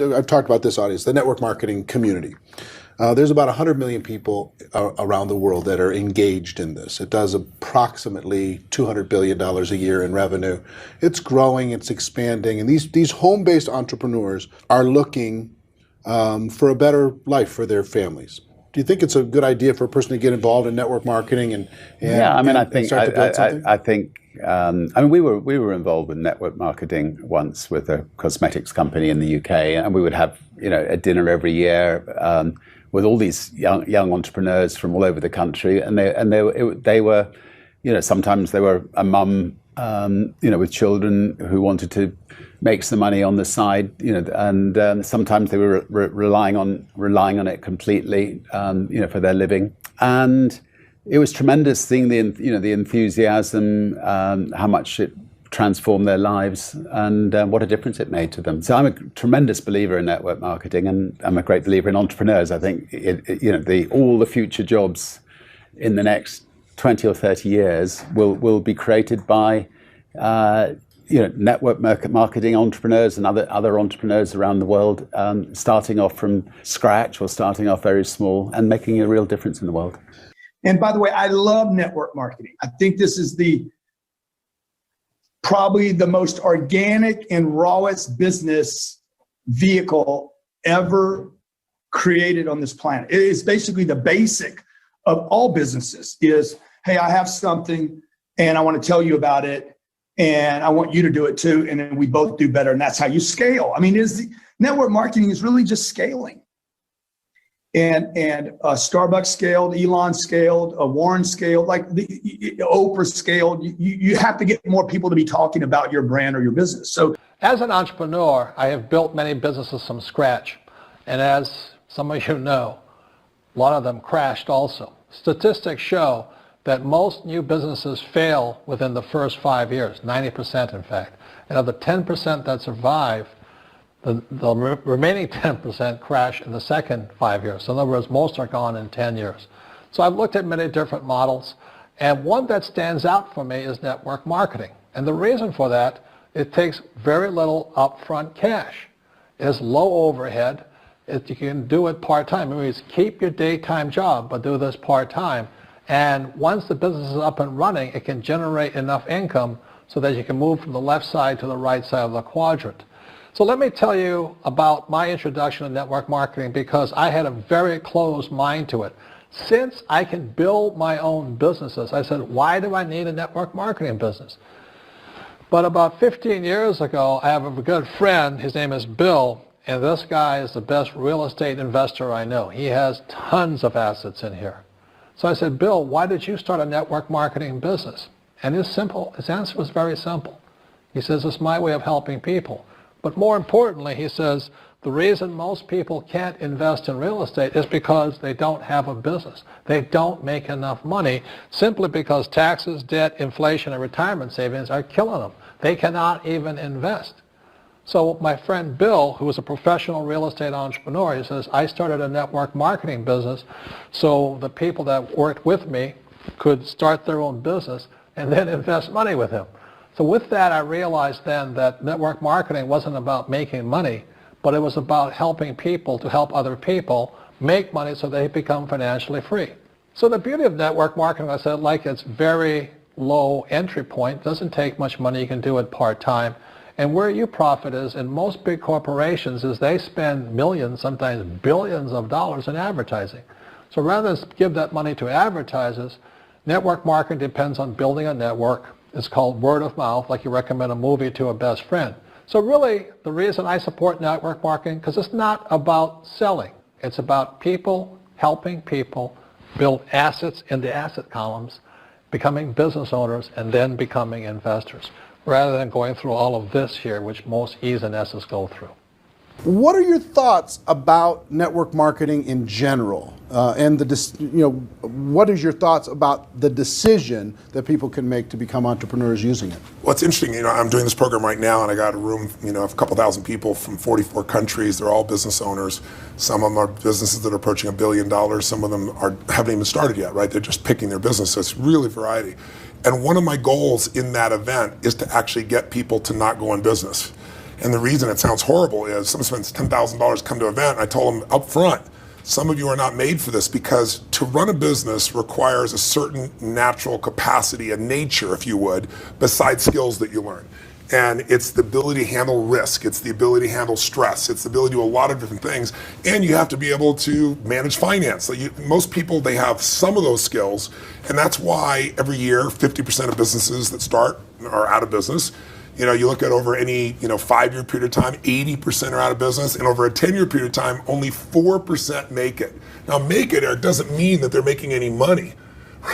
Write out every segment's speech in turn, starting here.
I've talked about this audience, the network marketing community. There's about 100 million people around the world that are engaged in this. It does approximately $200 billion a year in revenue. It's growing, it's expanding, and these home-based entrepreneurs are looking for a better life for their families. Do you think it's a good idea for a person to get involved in network marketing and start to build something? I think we were involved with network marketing once with a cosmetics company in the UK, and we would have a dinner every year with all these young entrepreneurs from all over the country, and they were sometimes they were a mum with children who wanted to make some money on the side, and sometimes they were relying on it completely, for their living. And it was tremendous seeing the enthusiasm, how much it transformed their lives, and what a difference it made to them. So I'm a tremendous believer in network marketing, and I'm a great believer in entrepreneurs. I think all the future jobs in the next 20 or 30 years will be created by network marketing entrepreneurs and other entrepreneurs around the world, starting off from scratch or starting off very small and making a real difference in the world. And by the way, I love network marketing. I think this is probably the most organic and rawest business vehicle ever created on this planet. It is basically the basic of all businesses is, hey, I have something and I want to tell you about it. And I want you to do it too. And then we both do better. And that's how you scale. I mean, network marketing is really just scaling. And Starbucks scaled, Elon scaled, Warren scaled, like Oprah scaled. You have to get more people to be talking about your brand or your business. So as an entrepreneur, I have built many businesses from scratch. And as some of you know, a lot of them crashed also. Statistics show that most new businesses fail within the first 5 years, 90% in fact. And of the 10% that survive, the remaining 10% crash in the second 5 years. So in other words, most are gone in 10 years. So I've looked at many different models, and one that stands out for me is network marketing. And the reason for that, it takes very little upfront cash. It has low overhead. You can do it part-time. It means keep your daytime job, but do this part-time. And once the business is up and running, it can generate enough income so that you can move from the left side to the right side of the quadrant. So let me tell you about my introduction to network marketing, because I had a very closed mind to it. Since I can build my own businesses, I said, why do I need a network marketing business? But about 15 years ago, I have a good friend, his name is Bill, and this guy is the best real estate investor I know. He has tons of assets in here. So I said, Bill, why did you start a network marketing business? And his answer was very simple. He says, it's my way of helping people. But more importantly, he says, the reason most people can't invest in real estate is because they don't have a business. They don't make enough money simply because taxes, debt, inflation, and retirement savings are killing them. They cannot even invest. So my friend Bill, who is a professional real estate entrepreneur, he says, I started a network marketing business so the people that worked with me could start their own business and then invest money with him. So with that, I realized then that network marketing wasn't about making money, but it was about helping people to help other people make money so they become financially free. So the beauty of network marketing, I said, like it's very low entry point, doesn't take much money, you can do it part-time. And where you profit is in most big corporations is they spend millions, sometimes billions of dollars in advertising. So rather than give that money to advertisers, network marketing depends on building a network. It's called word of mouth, like you recommend a movie to a best friend. So really, the reason I support network marketing, because it's not about selling. It's about people helping people build assets in the asset columns, becoming business owners, and then becoming investors, rather than going through all of this here, which most E's and S's go through. What are your thoughts about network marketing in general? What is your thoughts about the decision that people can make to become entrepreneurs using it? Well, it's interesting. I'm doing this program right now, and I got a room, of a couple thousand people from 44 countries. They're all business owners. Some of them are businesses that are approaching $1 billion. Some of them haven't even started yet, right? They're just picking their business. So it's really variety. And one of my goals in that event is to actually get people to not go on business. And the reason it sounds horrible is someone spends $10,000 come to an event. I told them up front, some of you are not made for this, because to run a business requires a certain natural capacity, a nature, if you would, besides skills that you learn. And it's the ability to handle risk. It's the ability to handle stress. It's the ability to do a lot of different things. And you have to be able to manage finance. So most people, they have some of those skills. And that's why every year, 50% of businesses that start are out of business. You look at over any 5-year period of time, 80% are out of business. And over a 10-year period of time, only 4% make it. Now, make it, Eric, doesn't mean that they're making any money.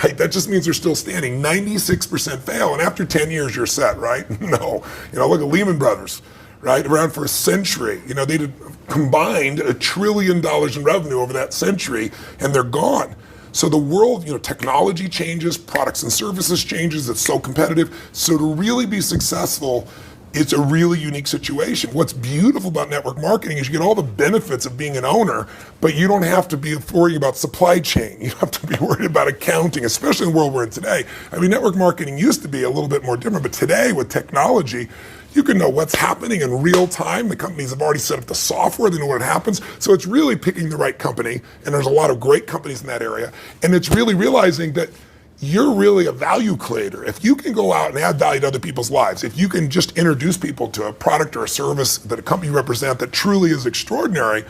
Right? That just means they're still standing. 96% fail, and after 10 years, you're set, right? No. Look at Lehman Brothers, right? Around for a century. They did combined $1 trillion in revenue over that century, and they're gone. So the world, technology changes, products and services changes. It's so competitive. So to really be successful, it's a really unique situation. What's beautiful about network marketing is you get all the benefits of being an owner, but you don't have to be worrying about supply chain. You don't have to be worried about accounting, especially in the world we're in today. I mean, network marketing used to be a little bit more different, but today with technology, you can know what's happening in real time. The companies have already set up the software, they know what happens. So it's really picking the right company, and there's a lot of great companies in that area. And it's really realizing that you're really a value creator. If you can go out and add value to other people's lives, if you can just introduce people to a product or a service that a company represents that truly is extraordinary,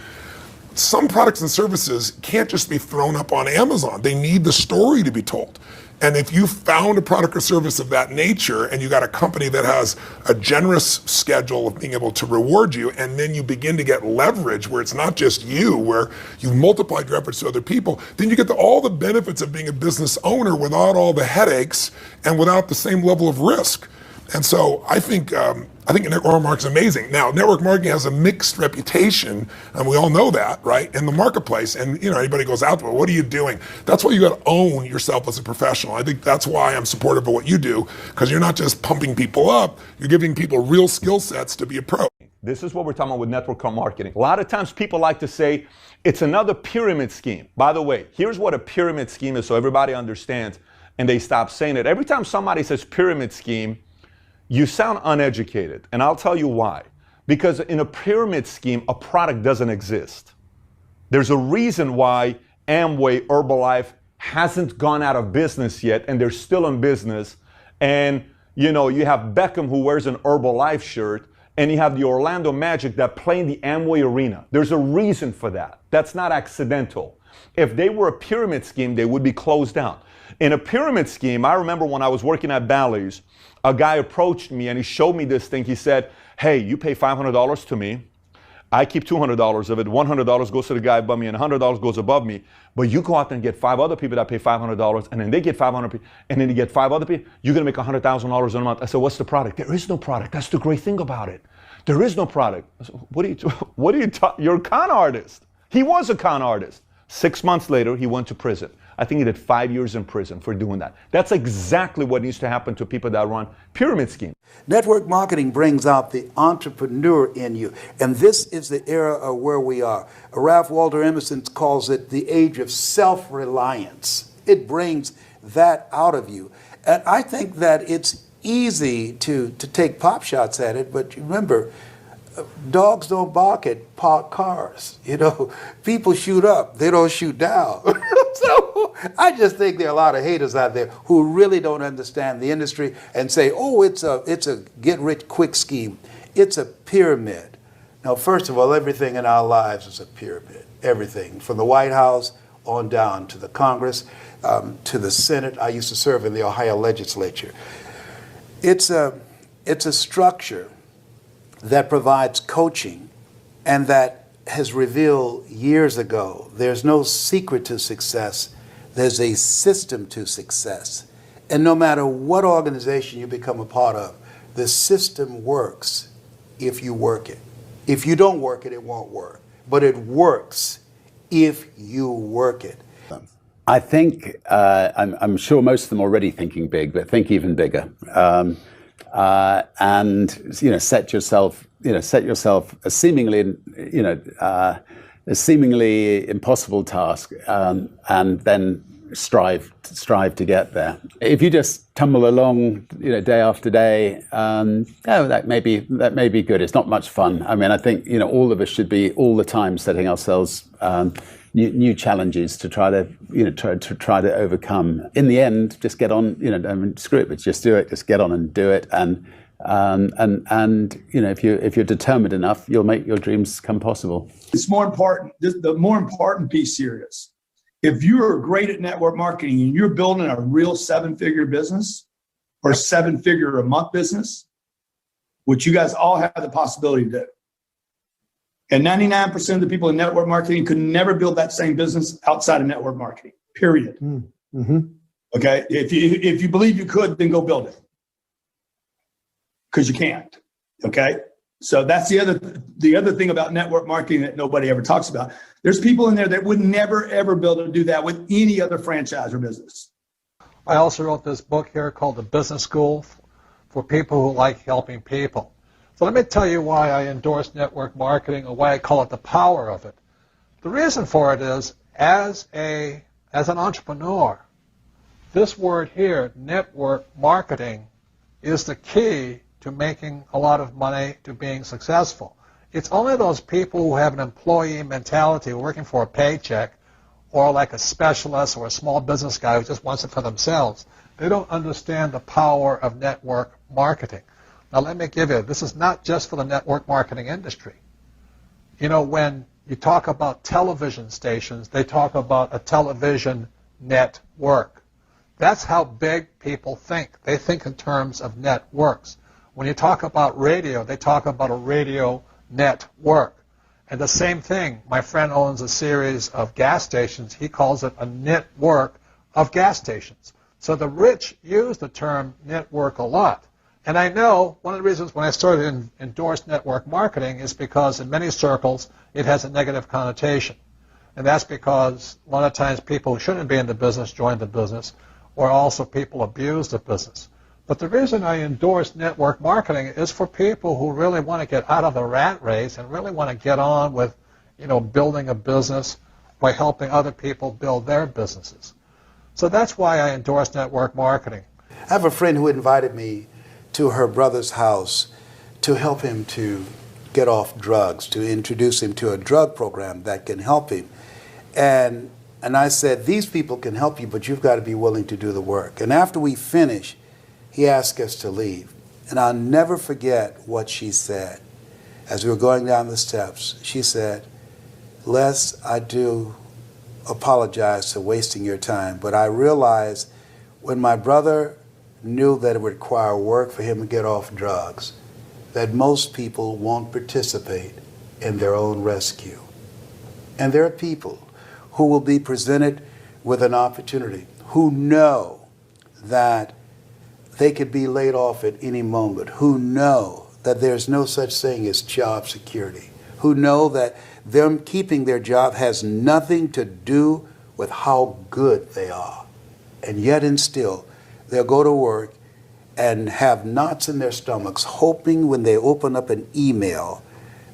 some products and services can't just be thrown up on Amazon. They need the story to be told. And if you found a product or service of that nature and you got a company that has a generous schedule of being able to reward you, and then you begin to get leverage where it's not just you, where you've multiplied your efforts to other people, then you get all the benefits of being a business owner without all the headaches and without the same level of risk. And so I think network marketing is amazing. Now, network marketing has a mixed reputation, and we all know that, right, in the marketplace. And anybody goes out there, what are you doing? That's why you got to own yourself as a professional. I think that's why I'm supportive of what you do, because you're not just pumping people up, you're giving people real skill sets to be a pro. This is what we're talking about with network marketing. A lot of times people like to say it's another pyramid scheme. By the way, here's what a pyramid scheme is so everybody understands and they stop saying it. Every time somebody says pyramid scheme, you sound uneducated, and I'll tell you why. Because in a pyramid scheme, a product doesn't exist. There's a reason why Amway, Herbalife hasn't gone out of business yet, and they're still in business. And you have Beckham who wears an Herbalife shirt, and you have the Orlando Magic that play in the Amway Arena. There's a reason for that. That's not accidental. If they were a pyramid scheme, they would be closed down. In a pyramid scheme, I remember when I was working at Bally's, a guy approached me and he showed me this thing. He said, hey, you pay $500 to me. I keep $200 of it. $100 goes to the guy above me and $100 goes above me. But you go out there and get 5 other people that pay $500, and then they get 500, and then you get 5 other people. You're going to make $100,000 in a month. I said, what's the product? There is no product. That's the great thing about it. There is no product. I said, what are you you're a con artist. He was a con artist. 6 months later, he went to prison. I think he did 5 years in prison for doing that. That's exactly what needs to happen to people that run pyramid schemes. Network marketing brings out the entrepreneur in you. And this is the era of where we are. Ralph Waldo Emerson calls it the age of self-reliance. It brings that out of you. And I think that it's easy to take pop shots at it, but remember, dogs don't bark at parked cars. People shoot up, they don't shoot down. So I just think there are a lot of haters out there who really don't understand the industry and say, oh, it's a get-rich-quick scheme. It's a pyramid. Now, first of all, everything in our lives is a pyramid. Everything, from the White House on down to the Congress, to the Senate. I used to serve in the Ohio legislature. It's a structure that provides coaching and that has revealed years ago there's no secret to success, there's a system to success. And no matter what organization you become a part of, the system works if you work it. If you don't work it, it won't work. But it works if you work it. I think, I'm sure most of them are already thinking big, but think even bigger. And set yourself a seemingly impossible task, and then strive to get there. If you just tumble along, day after day, that may be good. It's not much fun. I mean, I think all of us should be all the time setting ourselves new challenges to try to overcome. In the end, just get on. I mean, screw it, but just do it. Just get on and do it. And if you're determined enough, you'll make your dreams come possible. It's more important. The more important piece here is, if you're great at network marketing and you're building a real 7-figure business or 7-figure a month business, which you guys all have the possibility to do. And 99% of the people in network marketing could never build that same business outside of network marketing, period. Mm-hmm. Okay. If you believe you could, then go build it. Because you can't. Okay. So that's the other thing about network marketing that nobody ever talks about. There's people in there that would never, ever be able to do that with any other franchise or business. I also wrote this book here called The Business School for people who like helping people. So let me tell you why I endorse network marketing and why I call it the power of it. The reason for it is, as an entrepreneur, this word here, network marketing, is the key to making a lot of money, to being successful. It's only those people who have an employee mentality, working for a paycheck, or like a specialist or a small business guy who just wants it for themselves. They don't understand the power of network marketing. Now let me give you, this is not just for the network marketing industry. When you talk about television stations, they talk about a television network. That's how big people think. They think in terms of networks. When you talk about radio, they talk about a radio network. And the same thing, my friend owns a series of gas stations. He calls it a network of gas stations. So the rich use the term network a lot. And I know one of the reasons when I started to endorse network marketing is because in many circles it has a negative connotation. And that's because a lot of times people who shouldn't be in the business join the business, or also people abuse the business. But the reason I endorse network marketing is for people who really want to get out of the rat race and really want to get on with, building a business by helping other people build their businesses. So that's why I endorse network marketing. I have a friend who invited me to her brother's house to help him to get off drugs, to introduce him to a drug program that can help him. And I said, these people can help you, but you've got to be willing to do the work. And after we finished, he asked us to leave. And I'll never forget what she said. As we were going down the steps, she said, Les, I do apologize for wasting your time, but I realized when my brother knew that it would require work for him to get off drugs, that most people won't participate in their own rescue. And there are people who will be presented with an opportunity, who know that they could be laid off at any moment, who know that there's no such thing as job security, who know that them keeping their job has nothing to do with how good they are. And yet and still, they'll go to work and have knots in their stomachs, hoping when they open up an email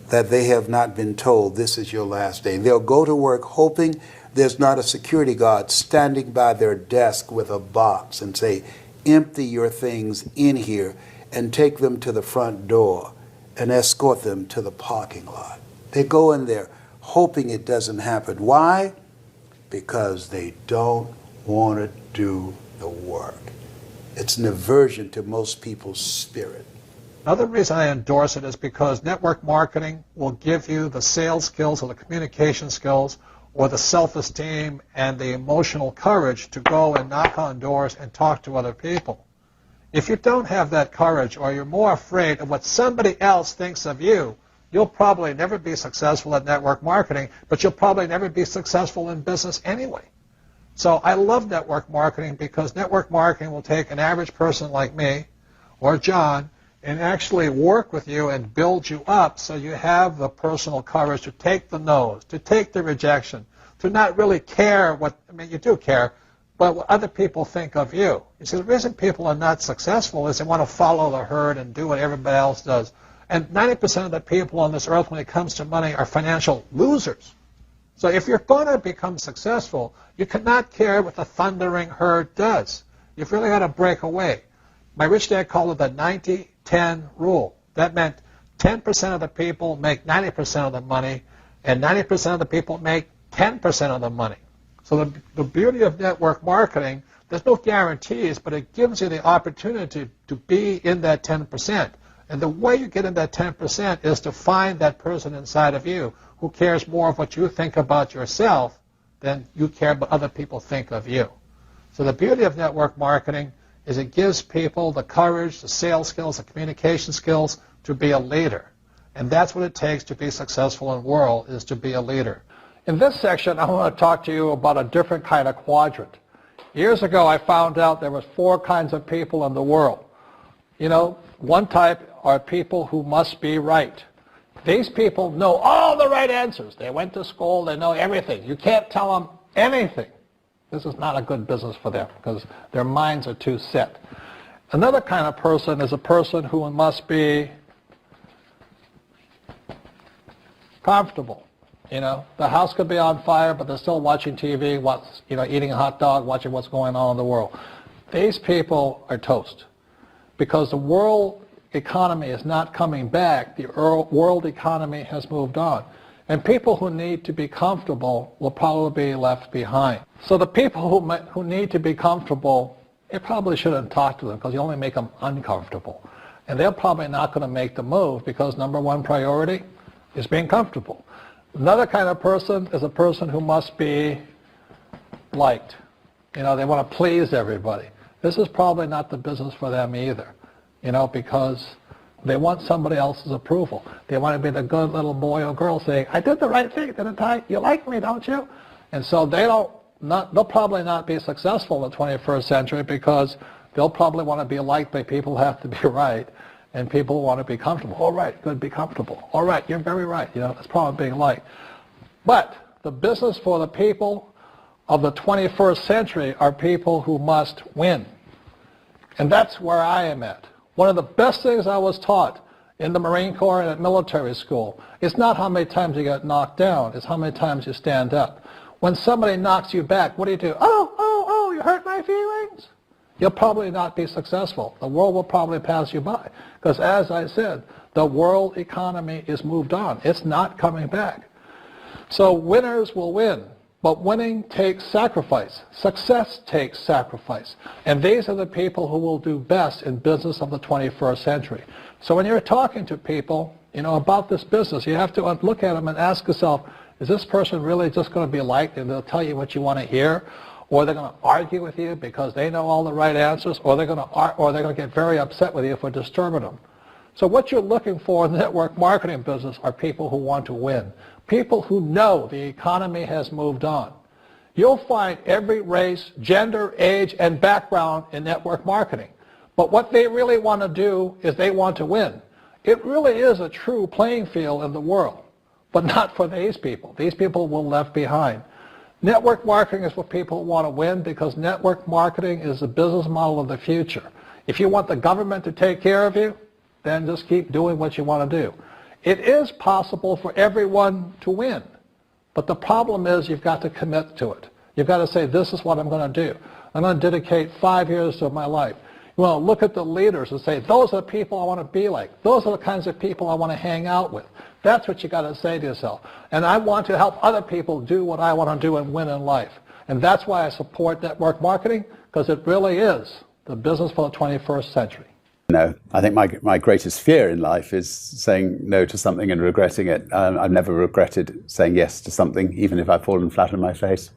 that they have not been told this is your last day. They'll go to work hoping there's not a security guard standing by their desk with a box and say, empty your things in here and take them to the front door and escort them to the parking lot. They go in there hoping it doesn't happen. Why? Because they don't want to do the work. It's an aversion to most people's spirit. Another reason I endorse it is because network marketing will give you the sales skills or the communication skills or the self-esteem and the emotional courage to go and knock on doors and talk to other people. If you don't have that courage, or you're more afraid of what somebody else thinks of you, you'll probably never be successful at network marketing, but you'll probably never be successful in business anyway. So I love network marketing because network marketing will take an average person like me or John and actually work with you and build you up so you have the personal courage to take the no's, to take the rejection, to not really care what, I mean, you do care, but what other people think of you. You see, the reason people are not successful is they want to follow the herd and do what everybody else does. And 90% of the people on this earth when it comes to money are financial losers. So if you're going to become successful, you cannot care what the thundering herd does. You've really got to break away. My rich dad called it the 90-10 rule. That meant 10% of the people make 90% of the money, and 90% of the people make 10% of the money. So the beauty of network marketing, there's no guarantees, but it gives you the opportunity to be in that 10%. And the way you get in that 10% is to find that person inside of you who cares more of what you think about yourself than you care what other people think of you. So the beauty of network marketing is it gives people the courage, the sales skills, the communication skills to be a leader. And that's what it takes to be successful in the world, is to be a leader. In this section, I want to talk to you about a different kind of quadrant. Years ago, I found out there was 4 kinds of people in the world. You know, one type are people who must be right. These people know all the right answers. They went to school, they know everything. You can't tell them anything. This is not a good business for them because their minds are too set. Another kind of person is a person who must be comfortable. You know, the house could be on fire, but they're still watching TV, eating a hot dog, watching what's going on in the world. These people are toast because the world economy is not coming back. The world economy has moved on. And people who need to be comfortable will probably be left behind. So the people who need to be comfortable, you probably shouldn't talk to them because you only make them uncomfortable. And they're probably not going to make the move because number one priority is being comfortable. Another kind of person is a person who must be liked. You know, they want to please everybody. This is probably not the business for them either, you know, because they want somebody else's approval. They want to be the good little boy or girl saying, I did the right thing, didn't I? You like me, don't you? And so they'll probably not be successful in the 21st century because they'll probably want to be liked by people who have to be right, and people want to be comfortable. All right, good, be comfortable. All right, you're very right. You know, that's probably being liked. But the business for the people of the 21st century are people who must win. And that's where I am at. One of the best things I was taught in the Marine Corps and at military school is not how many times you get knocked down, it's how many times you stand up. When somebody knocks you back, what do? Oh, you hurt my feelings. You'll probably not be successful. The world will probably pass you by. Because as I said, the world economy is moved on. It's not coming back. So winners will win. But winning takes sacrifice. Success takes sacrifice. And these are the people who will do best in business of the 21st century. So when you're talking to people, you know, about this business, you have to look at them and ask yourself, is this person really just going to be liked and they'll tell you what you want to hear? Or they're going to argue with you because they know all the right answers, or they're going to get very upset with you for disturbing them. So what you're looking for in the network marketing business are people who want to win. People who know the economy has moved on. You'll find every race, gender, age, and background in network marketing. But what they really want to do is they want to win. It really is a true playing field in the world, but not for these people. These people will be left behind. Network marketing is for people who want to win because network marketing is the business model of the future. If you want the government to take care of you, then just keep doing what you want to do. It is possible for everyone to win, but the problem is you've got to commit to it. You've got to say, this is what I'm going to do. I'm going to dedicate 5 years of my life. You want to look at the leaders and say, those are the people I want to be like. Those are the kinds of people I want to hang out with. That's what you got to say to yourself. And I want to help other people do what I want to do and win in life. And that's why I support network marketing, because it really is the business for the 21st century. No, I think my greatest fear in life is saying no to something and regretting it. I've never regretted saying yes to something, even if I've fallen flat on my face.